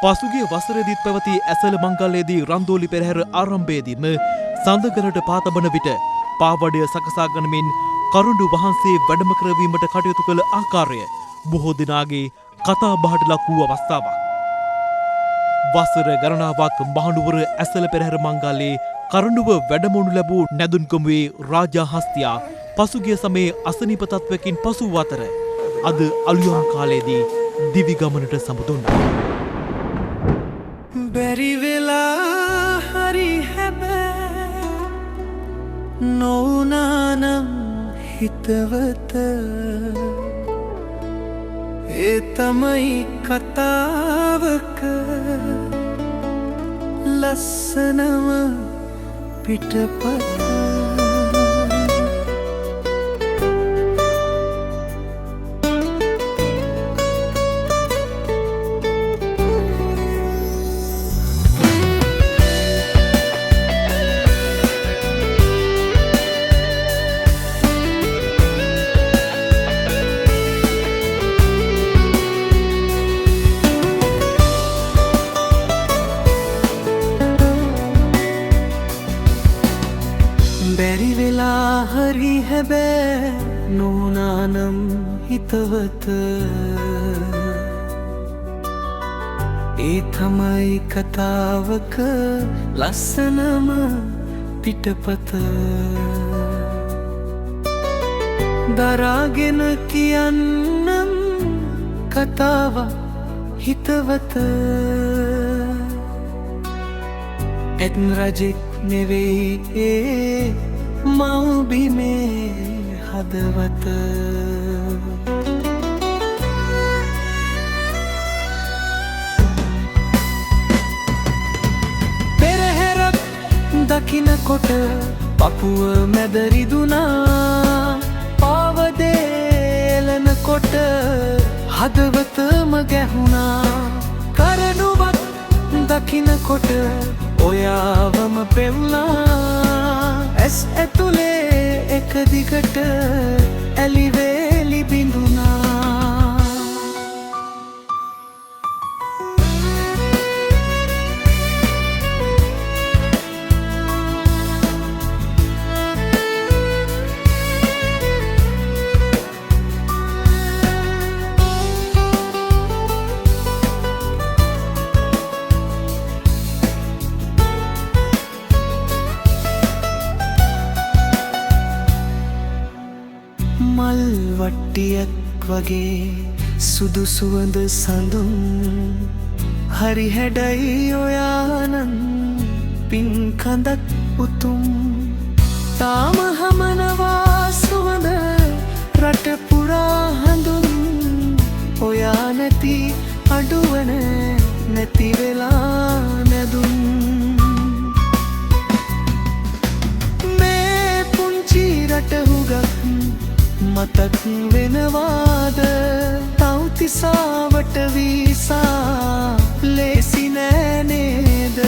පසුගිය වසරේදීත් පැවති ඇසළ මංගල්‍යයේදී රන්දෝලි පෙරහැර ආරම්භයේදීම සඳකරට පාතබන විට පාවඩය සකසා ගනිමින් කරුණු වහන්සේ වැඩම කරවීමට කටයුතු කළ ආකාරය බොහෝ දෙනාගේ කතාබහට ලක් වූ අවස්ථාවක්. වසර ගණනාවක් මහනුවර ඇසළ පෙරහැර මංගල්‍යයේ කරුණුව වැඩමවනු ලැබූ නැදුන්ගමුවේ රාජා හස්තියා පසුගිය සමයේ අසනීප තත්වයකින් පසු වූ අතර අද අලුයම් කාලයේදී දිවි ගමනට සමුදුන්නා. බැරි වෙලා හරි හැබෑ නොවුනානම් හිතවත ඒ තමයි කතාවක ලස්සනම පිටපත. බැරි වෙලා හරි හැබෑ නොනානම් හිතවත ඒ තමයි කතාවක ලස්සනම පිටපත. දරාගෙන කියන්නම් කතාව හිතවත ඇත් රජෙක් නෙවෙයි ඒ මව්බිමේ හදවත. පෙරහැරක් දකිනකොට පපුව මැදරිදුනා පාවදේලනකොට හදවතම ගැහුණා. කරනුවක් දකිනකොට ඔයාවම පෙවුනා ඇස් ඇතුලේ එක දිගට ඇලිවේලි බිඳුනා. මල් වට්ටියක් වගේ සුදු සුවඳ සඳුන් හරි හැඩයි ඔයානන් පින් කඳක් උතුම්. තාම හමනවා සුවඳ රට පුරා හඳුන් ඔයා නැති අඩුවන නැති වෙලා නැදුන්. මේ පුංචි රට හුගක් මතක් වෙනවාද තව්තිසාවට වීසා ලේසි නෑ නේද.